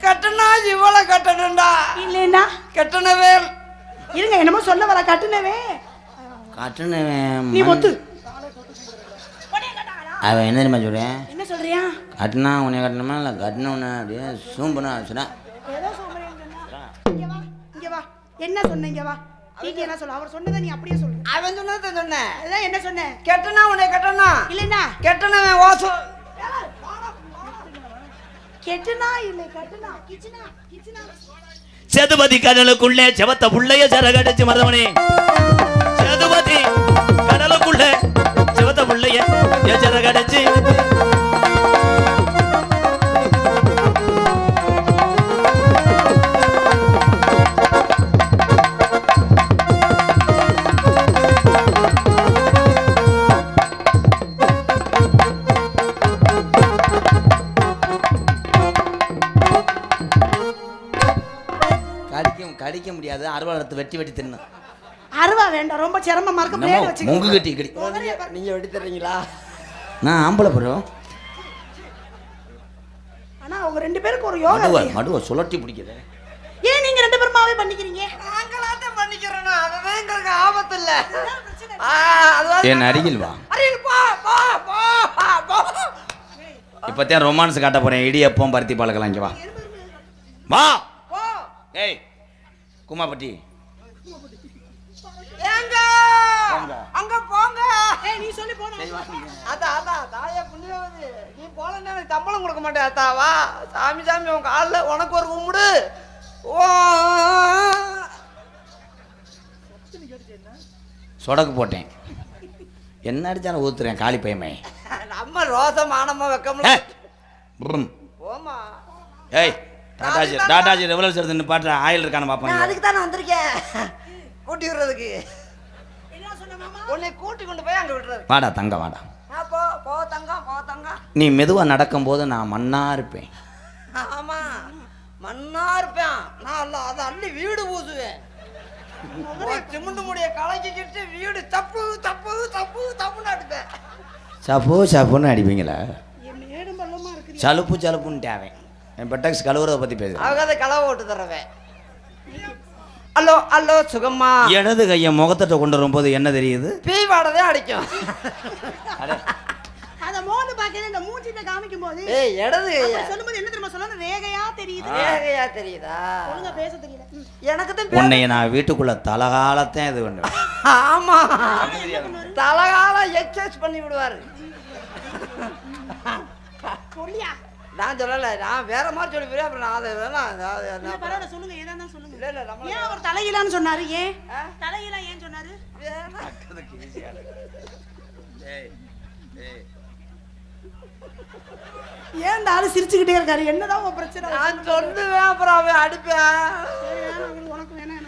கட்டணா இவ்வளோ கட்டணும்டா. இல்லைன்னா கட்டணவே இருங்க, என்னமோ சொல்ல வர. கட்டுனவே கட்டுனவன் நீ ஒத்து. அவன் என்ன தெரியுமா சொல்றேன்? என்ன சொல்றியா? கட்டினா உன்னை கட்டணுமா இல்லை கட்டின உன்னை அப்படியே சூம்பனா வச்சுனா ஏதோ சொல்றேன்னு சொன்னா. இங்க வா, இங்க வா. என்ன சொன்ன? இங்க வா. நீங்க என்ன சொல்ல? அவர் சொன்னதை நீ அப்படியே சொல்லு. அவன் சொன்னதை சொன்னேன். அதான் என்ன சொன்ன? கெட்டனா உன்னை கட்டணா இல்லைன்னா கெட்டனவன் ஓசம். கெட்டுனா இல்லை கட்டுனா. கிச்சனா கிச்சனா. சேதுபதி கடலுக்குள்ளே செவத்த புள்ளைய சரகடிச்சு மருதமணி. சேதுபதி கடலுக்குள்ள செவத்த புள்ளைய சரகடிச்சு கடிக்க முடியாது. அருவாளத்தை வெட்டி வெட்டி தின்னு. அருவா வேண்டாம், ரொம்ப சிரமமா இருக்கு. பிளேட் வச்சு முங்கு கட்டி கடி. நீங்க வெட்டி தர்றீங்களா? நான் ஆம்பளை போறோம். ஆனா அவங்க ரெண்டு பேருக்கு ஒரு யோகா. மடுவ சுழட்டி பிடிக்குது. ஏன் நீங்க ரெண்டு பேருமாவே பண்ணிக்கிறீங்க? நாங்களாட்ட பண்ணிக்கிறோம். அதுதான் எங்களுக்கு ஆபத்து இல்ல. என் அருகில் வா. அருகில் போ போ போ போ. இப்பதான் ரொமான்ஸ் காட்ட போறேன். இடியப்பம் பருத்தி பாலக்கலாம். இங்க வா வா. போ. ஏய் குமாப்பட்டி ஏங்க அங்க போங்க. ஏய் நீ சொல்லி போடா. அதா தாயே புண்ணியவதி. நீ போலன்னா எனக்கு சம்பளம் கொடுக்க மாட்டே. அத்தா வா. சாமி சாமி உன் கால்ல உனக்கு ஒரு கும்பிடு. ஓ சொடக்கு போட்டேன். என்ன அடிச்சாலும் ஊத்துறேன் காலி பையமே. நம்ம ரோசம் மானமா வைக்கல. போமா. ஏய் டாடாஜி ரெவல்யூஷன் நின்னு பாட்டு ஆயில் இருக்கானு பாப்பேன். நான் அதுக்கு தான் வந்திருக்கேன். கூட்டி விடுறதுக்கு. என்ன சொன்ன மாமா? உன்னை கூட்டி கொண்டு போய் அங்க விடுறது. வாடா தங்க வாடா. போ போ தங்கம் போ தங்கம். நீ மெதுவா நடக்கும்போது நான் மண்ணா இருப்பேன். ஆமா மண்ணா இருப்பேன். நான் அதை அள்ளி வீடு பூசுவேன். சிமெண்ட் முடிய கலக்கிக்கிட்டு வீடு தப்பு தப்பு தப்பு தப்புன்னு அடிப்பேன். சப்புன்னு அடிப்பீங்களா? என் மேடும் பள்ளமா இருக்கு. சலுப்புன்னு தேவை. என் பெட்டக்ஸ் கழுவுறத பத்தி பேசுறேன். அவங்க அதை களவு ஓட்டு தரவேன். Hello hello சுகம்மா. இடது கையை முகத்தட்ட கொண்டு வரும்போது என்ன தெரியுது? பேய் வாடதே அடிக்கும். அத மோந்து பாக்கல இந்த மூஞ்சிட்ட காமிக்கும் போது ஏய் இடது கையா சொல்லும்போது என்ன தெரியுமா சொல்லணும்? ரேகையா தெரியுது. ரேகையா தெரியுதா? ஒழுங்கா பேச தெரியல. எனக்கு தான் உன்னை நான் வீட்டுக்குள்ள தலகாலத்தான் இது பண்ணுவேன். ஆமா தலகால எக்ஸசைஸ் பண்ணி விடுவாரு. சொல்லியா? நான் சொல்லல. நான் வேற மாதிரி சொல்லி போய் அப்புறம் நான் அதை இல்ல பரவாயில்ல சொல்லுங்க. ஏதா சொல்லுங்க. இல்ல இல்ல நம்ம ஏன் அவர் தலையிலான்னு சொன்னாரு? ஏன் தலையிலா ஏன் சொன்னாரு? ஏன் இந்த ஆளு சிரிச்சுக்கிட்டே இருக்காரு? என்னதான் உன் பிரச்சனை? நான் சொல்லுவேன் அப்புறம் அவன் அடிப்பேன். உனக்கு வேணாம்.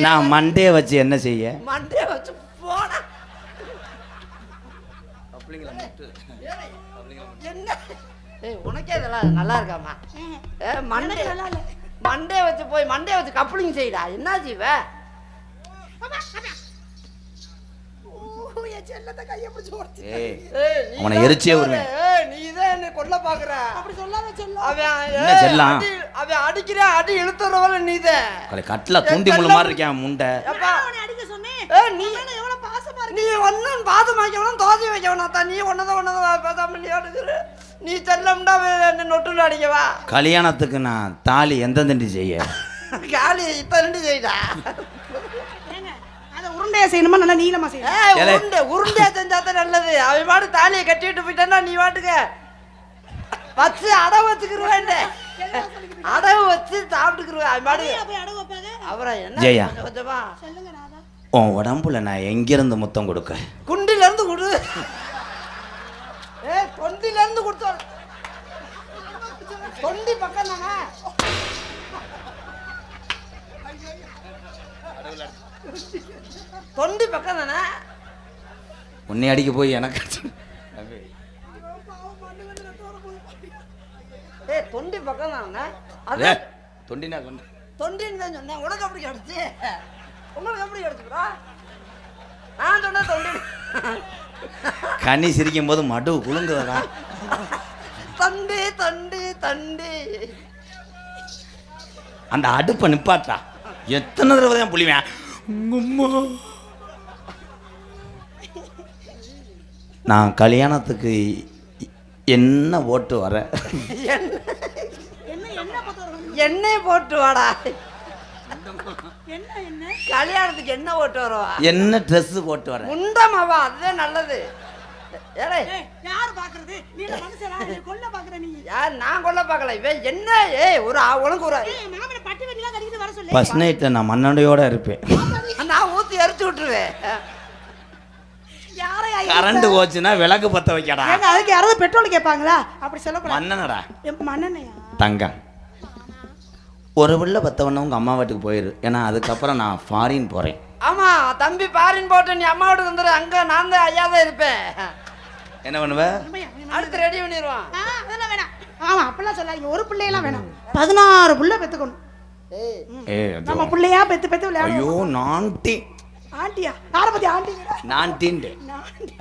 நான் மண்டே வச்சு என்ன செய்ய? மண்டே வச்சு போன என்ன? ஏய் உனக்கே இதெல்லாம் நல்லா இருக்காமா? மண்டே நல்லா இல்ல. மண்டே வச்சு போய் மண்டே வச்சு கப்ளிங் செய்டா. என்ன செய்வ? அவனை எரிச்சே வருவேன். நீ தான் என்ன கொல்ல பாக்குற. அப்படி சொல்லாத செல்லம். அவன் அடிக்கிற அடி இழுத்துறவள நீதான். கட்டில தூண்டி முள்ள மாதிரி இருக்கான் முண்டை. அவனை அடிக்க சொன்னேன். நீ எவ்வளவு பாசமா இருக்கு. நீ ஒன்னும் பாசம் வைக்கணும் தோசை வைக்கணும். நீ ஒன்னதான் பேசாம நீ அடுக்குற. நீ செல்லம்டா என்ன நொட்டுல அடிக்கவா? கல்யாணத்துக்கு நான் தாலி எந்த தண்டி செய்ய? காலி இத்தனை செய்டா. உருண்டையா செய்யணுமா நல்லா நீளமா செய்யணும்? உருண்டையா செஞ்சாதான் நல்லது. அவன் பாட்டு தாலியை கட்டிட்டு போயிட்டான்னா நீ பாட்டுக்க வச்சு அடவு வச்சுக்கிருவேன். அடவு வச்சு சாப்பிட்டுக்கிருவேன். அவன் பாட்டு அப்புறம் என்ன ஜெயா கொஞ்சமா உன் உடம்புல நான் எங்கிருந்து முத்தம் கொடுக்க? குண்டில இருந்து கொடு. தொண்டில இருந்து கொடுத்தோம். தொண்டி பக்கம் தானே. தொண்டி பக்கம் தானே. உன்னை அடிக்க போய் எனக்கு தொண்டி பக்கம் தானே. தொண்டினா கொண்டு தொண்டின்னு தான் சொன்னேன். உனக்கு அப்படி கிடைச்சு உங்களுக்கு எப்படி கிடைச்சுக்கிறா? நான் சொன்ன தொண்டி கனி சிரிக்கும் போது மடு குலுங்குதடா. தண்டு தண்டு தண்டு. அந்த அடுப்பை நிப்பாட்டா. எத்தனை தடவை தான் புளிவேன். நான் கல்யாணத்துக்கு என்ன போட்டு வர? எண்ணெய் போட்டு வாடா. என்ன என்ன கல்யாணத்துக்கு என்ன போட்டு வருவா? என்ன ட்ரெஸ் போட்டு வர? முண்டமாவா? அதுதான் நல்லது. ஏடே யார் பாக்குறது? நீ மனுஷனா? நீ கொல்ல பாக்குற நீ? யார்? நான் கொல்ல பார்க்கல. இவன் என்ன ஒரு உனக்கு ஒரு மாமன பட்டி வெட்டிலாம் கட்டிட்டு வர சொல்லு. ஃபர்ஸ்ட் நைட்ல நான் மண்ணோடையோட இருப்பேன். நான் ஊத்தி எரிச்சு விட்டுருவேன். யாரையா? கரண்ட் போச்சுன்னா விளக்கு பத்த வைக்கடா. ஏங்க அதுக்கு யாராவது பெட்ரோல் கேட்பாங்களா? அப்படி சொல்லக்கூடாது. மண்ணனடா. மண்ணனையா? தங்கம். ஒரு பிள்ளை பத்தவன உங்க அம்மா வீட்டுக்கு போயிரு. ஏன்னா அதுக்கப்புறம் நான் ஃபாரின் போறேன். ஆமா தம்பி பாரின் போட்டு நீ அம்மா வீட்டுக்கு வந்துரு. அங்க நான் தான் ஐயா தான் இருப்பேன். என்ன பண்ணுவ? அடுத்து ரெடி பண்ணிடுவான். அதெல்லாம் வேணாம். ஆமா அப்பெல்லாம் சொல்லாதீங்க. ஒரு பிள்ளையெல்லாம் வேணாம். 16 புள்ள பெத்துக்கணும். நம்ம பிள்ளையா பெத்து பெத்து விளையாடுவோம். ஐயோ நான்டி. ஆண்டியா? யார பத்தி ஆண்டி? நான்டிண்டு.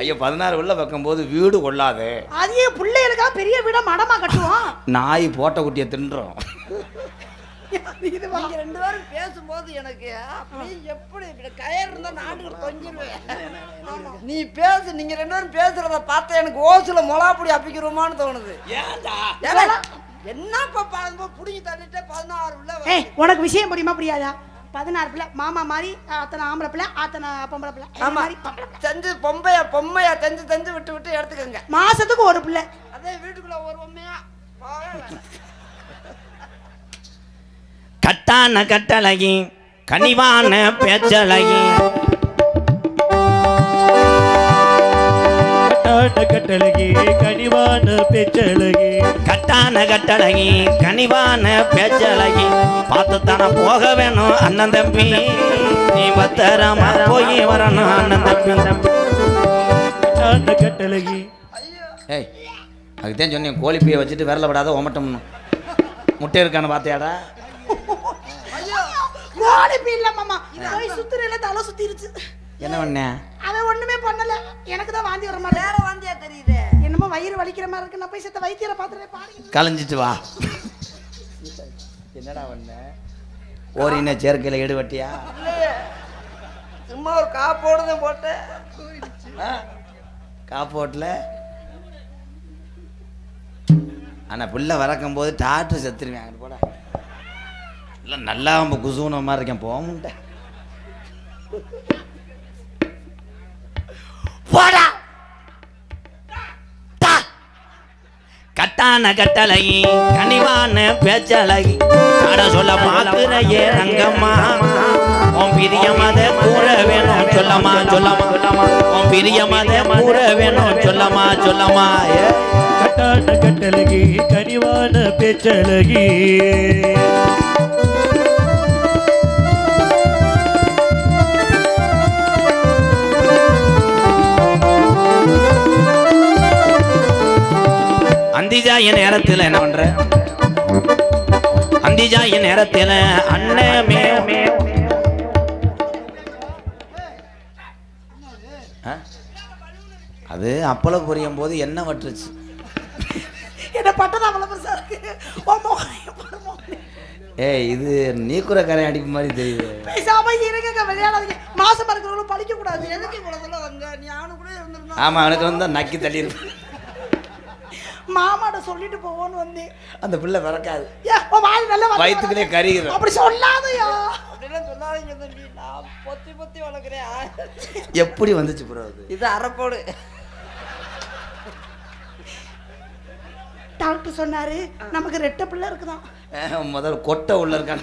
ஐயோ 16 உள்ள வைக்கும்போது வீடு கொள்ளாது. அதே பிள்ளைகளுக்கா பெரிய வீட மடமா கட்டுவோம். நாய் போட்ட குட்டியை தின்றோம். நீங்க ரெண்டு பேரும் பேசும்போது எனக்கு அப்படியே எப்படி கயர் இருந்தா நாட்டுக்கு தொங்கிடுவேன். நீ பேசு. நீங்க ரெண்டு பேரும் பேசுறத பார்த்தா எனக்கு ஓசுல மொளாப்பொடி அப்பிக்கிறோமான்னு தோணுது. என்ன புடிங்கி தள்ளிட்டு 16 உள்ள. உனக்கு விஷயம் புரியுமா புரியாதா? 16 பிள்ளை மாமா மாதிரி அத்தனை ஆம்பளை பிள்ளை அத்தனை பொம்பளை பிள்ளை. ஆமா செஞ்சு பொம்மையா செஞ்சு விட்டு எடுத்துக்கோங்க. மாசத்துக்கு ஒரு பிள்ளை. அதே வீட்டுக்குள்ள ஒரு பொம்மையா. கட்டான கட்டழகி கனிவான பேச்சழகி. கட்டான கட்டழகி கனிவான பேச்சழகி. கட்டான கட்டழகி கனிவான பேச்சழகி. பார்த்துத்தான போக வேணும் அண்ணன் தம்பி. நீ பத்திரமா போய் வரணும் அண்ணன் தம்பி. கட்டான கட்டழகி. ஏய் அதுதான் சொன்னேன் கோழிப்பையை வச்சுட்டு விரல விடாத ஓமட்டம். முட்டை இருக்கான்னு பார்த்தியாடா? கோழிப்பி இல்ல மாமா. போய் சுத்துறல தலை சுத்திருச்சு. என்ன பண்ண? அவன் ஒண்ணுமே பண்ணல. எனக்கு தான் வாந்தி வர மாதிரி. வேற வாந்தியா தெரியுது. என்னமோ வயிறு வலிக்கிற மாதிரி இருக்கு. நான் போய் செத்த வைத்தியரை பாத்துறேன். பாருங்க கலைஞ்சிட்டு வா. என்னடா பண்ண? ஓரின சேர்க்கையில எடுவட்டியா? சும்மா ஒரு காப்போடு போட்டு காப்போட்டில். ஆனா பிள்ளை வறக்கும் போது டாக்டர் செத்துருவேன். அங்கே போட இல்லை நல்லா நம்ம குசூன மாதிரி இருக்கேன். போக முடியல. போடா. கட்டான கட்டழகி கனிவான பேச்சழகி. அட சொல்ல பாக்குற ஏ ரங்கம்மா. உன் பிரியமத கூற வேணும் சொல்லமா சொல்லமா. உன் பிரியமத கூற வேணும் சொல்லமா சொல்லமா. கட்டான கட்டழகி கனிவான பேச்சழகி. அந்திஜாய நேரத்தில் என்ன பண்ற? அந்திஜாய நேரத்தில் அண்ணமே அது அப்பள புரியும் போது என்ன வட்டுருச்சு. என்ன பட்டதா அவ்வளவு பெருசா இருக்கு. ஏய் இது நீக்குற கரை அடிப்பு மாதிரி தெரியுது. பேசாம இருங்க விளையாடாதீங்க. மாசமா இருக்கிறவங்களும் படிக்க கூடாது. எதுக்கு இவ்வளவு வந்த? நீ ஆணு கூட இருந்திருந்தா. ஆமா எனக்கு வந்து நக்கி தள்ளி இருக்கு. மாமாட சொல்லிட்டு போவோன்னு வந்து அந்த பிள்ளை பிறக்காது. வாய் நல்ல வயிற்றுக்குள்ளே கறிகிறோம். அப்படி சொல்லாதயா? அப்படிலாம் சொல்லாதீங்க தம்பி. நான் பொத்தி வளர்க்குறேன். எப்படி வந்துச்சு ப்ரோ? இது அரைப்போடு. டாக்டர் சொன்னாரு நமக்கு ரெட்டை பிள்ளை இருக்குதான். முதல்ல கொட்டை உள்ள இருக்கான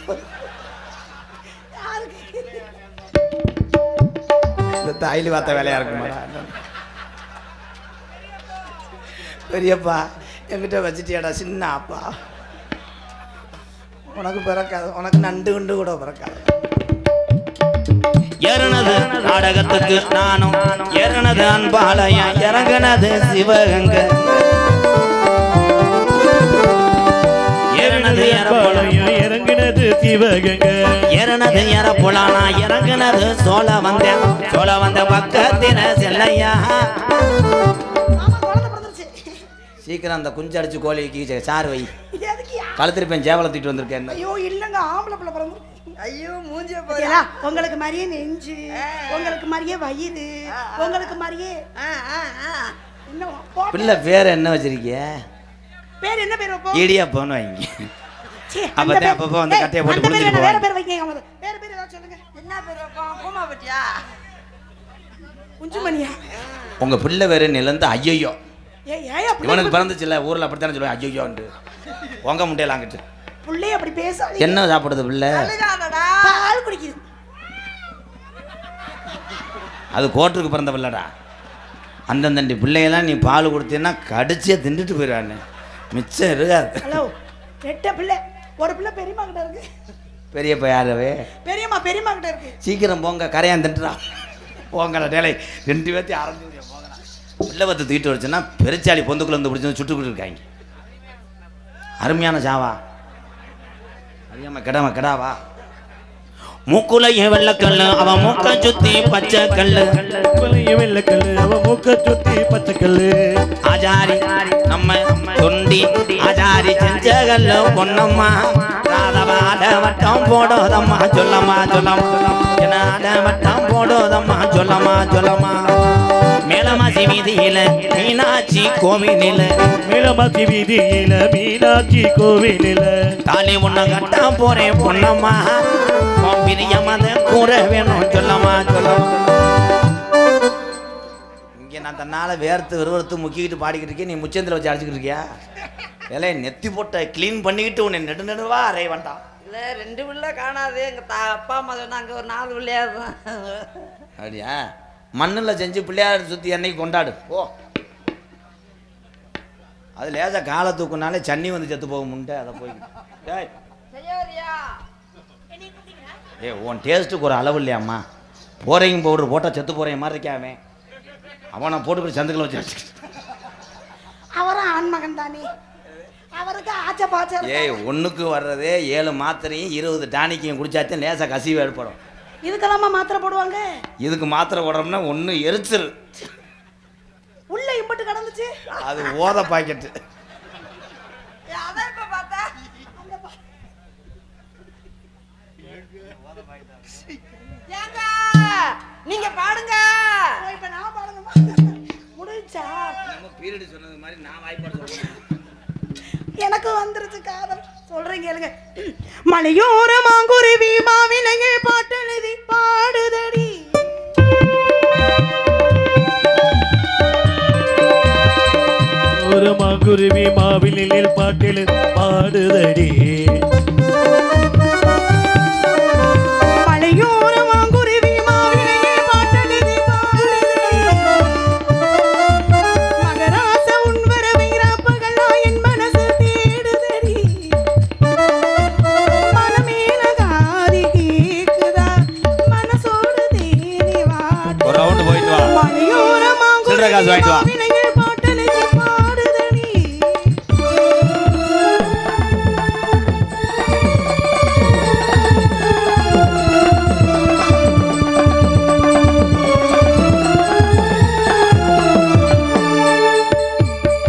இந்த தாயிலி வார்த்த வேலையா இருக்குமா? பெரியப்பா என்கிட்ட வச்சுட்டியாடா சின்ன அப்பா. உனக்கு பிறக்காது. உனக்கு நண்டு குண்டு கூட பிறக்காது. ஏறினது நாடகத்துக்கு நானும் ஏறினது அன்பாலயம் இறங்கினது சிவகங்கை. இறங்கினது சிவகங்கை. ஏறனது ஏற போலானா இறங்குனது சோழ வந்த பக்கத்தில செல்லையா. சீக்கிரம் அந்த குஞ்சு அடிச்சு கோழிக்கு சார் வை. கழுத்திருப்பேன் சேவலத்திட்டு வந்திருக்கேன். ஐயோ இல்லங்க ஆம்பளை பிள்ளை பிறந்து. ஐயோ மூஞ்சிய உங்களுக்கு மாதிரியே நெஞ்சு, உங்களுக்கு மாதிரியே வயிறு, உங்களுக்கு மாதிரியே பிள்ளை பேர் என்ன வச்சிருக்கிய? பேர் என்ன பேர் வைப்போம்? இடியாப்பம்னு வைங்க. அப்பதான் அப்பப்போ வந்து கட்டையை போட்டு முடிஞ்சிட்டு வேற போவாங்க. பேர் வைங்க. வேற பேர் ஏதாவது சொல்லுங்க. என்ன பேர் வைப்போம்? பூமா பட்டியா? குஞ்சுமணியா? உங்க பிள்ளை பேரு நிலந்து ஐயோ. ஏய் இவனுக்கு பிறந்துச்சுல்ல ஊர்ல அப்படித்தானே சொல்லுவாங்க ஐயோன்ட்டு. உங்க முட்டையலாங்கிட்டு புள்ளைய அப்படி பேசாதீங்க. என்ன சாப்பிடுது பிள்ளை? பால் குடிக்குது. அது கோட்டுக்கு பிறந்த பிள்ளைடா. அந்தந்தண்டி பிள்ளையெல்லாம் நீ பால் கொடுத்தீங்கன்னா கடிச்சே தின்னுட்டு போயிடுவான்னு மிச்சம் இருக்காது. ஹலோ ரெட்ட பிள்ளை, ஒரு பிள்ளை பெரியம்மா கிட்ட இருக்கு. பெரியப்பா யாரவே? பெரியம்மா கிட்ட இருக்கு. சீக்கிரம் போங்க கரையான் தின்ட்டுறான். போங்கடா டேலை 2 பேர்த்தையும் ஆரம்பிச்சு போங்கடா. பிள்ளை பத்து தூக்கிட்டு வச்சுன்னா பெருச்சாளி பொந்துக்குள்ள வந்து பிடிச்சி சுட்டுக்கிட்டு இருக்காங்க. அருமையான சாவா அறியாம கிடாவா. மூக்குலையும் வெள்ளக்கல்லு அவன் மூக்க சுத்தி பச்சை கல்லு. வெள்ளக்கல்லு அவன் மூக்க சுத்தி பச்சை கல்லு. ஆஜாரி நம்ம தொண்டி ஆஜாரி செஞ்ச கல்லு பொன்னம்மா. ராதவாட வட்டம் போடோதம்மா சொல்லம்மா என்ன வட்டம் போடோதம்மா சொல்லம்மா. மேலமாசி வீதியில மீனாட்சி கோவிலில தாலி ஒண்ணு கட்ட போறேன் பொன்னம்மா. பிரியமத கூற வேணும் சொல்லம்மா. இங்க நான் தன்னால வேர்த்து முக்கிக்கிட்டு பாடிக்கிட்டு இருக்கேன். நீ முச்சந்தில வச்சு அடிச்சுக்கிட்டு இருக்கியா? வேலையை நெத்தி போட்ட கிளீன் பண்ணிக்கிட்டு உன்னை நெடுவா அறைய வேண்டாம். இல்லை 2 பிள்ளை காணாது. எங்கள் அப்பா அம்மா சொன்னாங்க ஒரு 4 பிள்ளையாரு தான். அப்படியா? மண்ணில் செஞ்சு பிள்ளையார் சுற்றி அன்னைக்கு கொண்டாடு. ஓ அது லேசாக காலை தூக்குனாலே சன்னி வந்து செத்து போக முண்டை. அதை போய் உன் டேஸ்ட்டுக்கு ஒரு அளவு இல்லையாம்மா. போரையும் பவுடர் போட்டால் செத்து போகிறேன் மாதிரி இருக்காமே. அவனை போட்டுக்கிட்டு சந்துக்களை வச்சு அவரும் ஆண்மகன் தானே, அவருக்கு ஆச்ச பாச்ச. ஒன்றுக்கு வர்றதே 7 மாத்திரையும் 20 டானிக்கையும் குடிச்சாத்தே லேசாக கசிவு ஏற்படும். இதுக்கெல்லாமா மாத்திரை போடுவாங்க? இதுக்கு மாத்திரை போடுறோம்னா ஒன்று எரிச்சல் உள்ள இம்பட்டு கடந்துச்சு. அது ஓத பாக்கெட்டு. நீங்க பாடுங்க. இப்ப நான் பாடுங்க முடிஞ்சா பீரியட் சொன்னது மாதிரி நான் வாய்ப்பாடு சொல்றேன். எனக்கு வந்துருச்சு காதல். சொல்றேன் கேளுங்க. மலையோர மாங்குருவி மாவிலையில் பாட்டெழுதி பாடுதடி. ஒரு மாங்குருவி மாவிலில் பாட்டெழுதி பாடுதடி. மலையோர மாங்குருவி மாவிலையில் பாட்டெழுதி பாடுதடி. மகராச உன்வர வீராப்பகளா என் மனசு தேடுதடி. மனமேல காதி கேக்குதா மனசோடு தேடி வா. ஒரு ரவுண்ட் போயிட்டு வா. மலையோர சில்லறை காசு வாங்கிட்டு வா. மாங்குருவி பாட்டெழுதி பாடுதடி.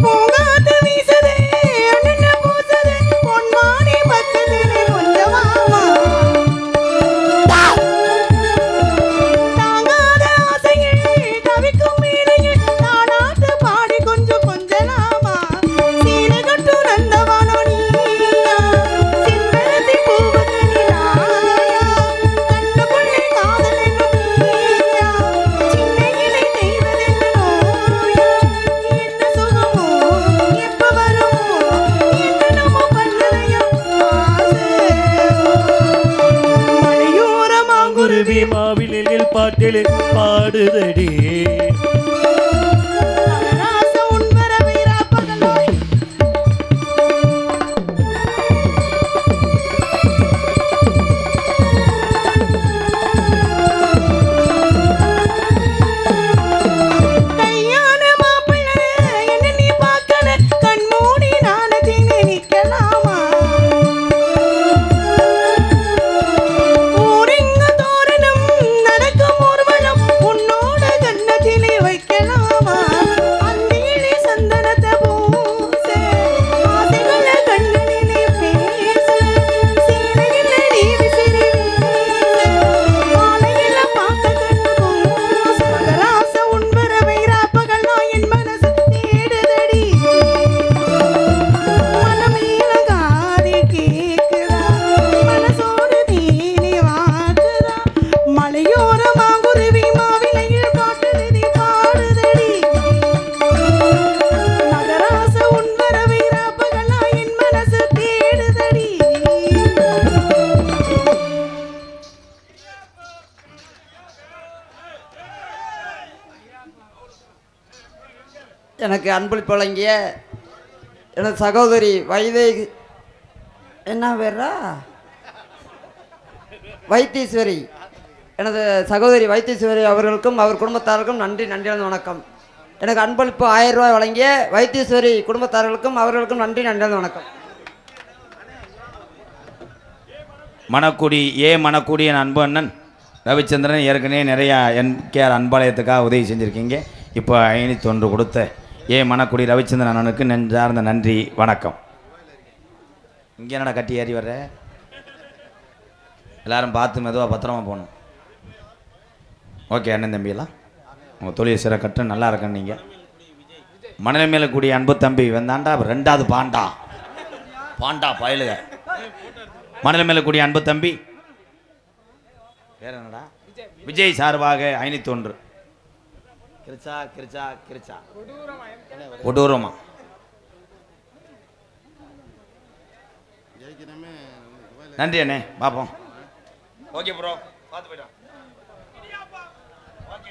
பூங்காத்து வீசுதே அண்ணன பூசுதே பொன்மானி பக்கத்திலே கொஞ்சம் வாமா. தாங்காத ஆசையில் தவிக்கும் மீனையில் தானாட்டு பாடி கொஞ்சம் கொஞ்சலாமா. சீலை கட்டு நந்தவானோ நீயா சின்னத்தி பூவகனிலாயா. கண்ணுக்குள்ளே காதல் என்னும் நீயா சின்னையிலே தெய்வதென்ன நோயா. என்ன சுகமோ எப்ப வருமோ என்னென்னமோ பண்ணலையா ஆசை. மலையோர மாங்குருவி குருவி மாவிலில் பாட்டெழுதி பாடுதடி. மகராச உன்வர வீராப்பகளா. கையான மாப்பிள்ளை என்ன நீ பார்க்கல கண்மூடி நானத்தினே நிக்கலாமா. எனக்கு அன்பளிப்பு வழங்கிய எனது சகோதரி வைதேகி என்ன வேறா வைத்தீஸ்வரி, எனது சகோதரி வைத்தீஸ்வரி அவர்களுக்கும் அவர் குடும்பத்தாருக்கும் நன்றி வணக்கம். எனக்கு அன்பளிப்பு 1000 ரூபாய் வழங்கிய வைத்தீஸ்வரி குடும்பத்தார்களுக்கும் அவர்களுக்கும் நன்றி வணக்கம். மணக்குடி மணக்குடி என் அன்பு அண்ணன் ரவிச்சந்திரன் ஏற்கனவே நிறையா என்கேஆர் அன்பாலயத்துக்காக உதவி செஞ்சுருக்கீங்க. இப்போ 501 கொடுத்த மணக்குடி ரவிச்சந்திரன் அண்ணனுக்கு நெஞ்சார்ந்த நன்றி வணக்கம். இங்கே என்னடா கட்டி ஏறி வர்ற? எல்லாரும் பார்த்து மெதுவாக பத்திரமா போகணும். ஓகே அண்ணன் தம்பியெல்லாம் உங்கள் தொழில் சிறக்கட்டு நல்லா இருக்கேன். நீங்கள் மணலை மேலே கூடிய அன்பு தம்பி வந்தாண்டா 2வது பாண்டா பயலுக. மணலை மேலே கூடிய அன்பு தம்பி வேற என்னடா விஜய் சார்பாக 501 கிருச்சா கிருச்சா கிருச்சா கொடூரமா. நன்றி அண்ணே, பார்ப்போம். ஓகே ப்ரோ, பார்த்து போயிட்டோம். ஓகே,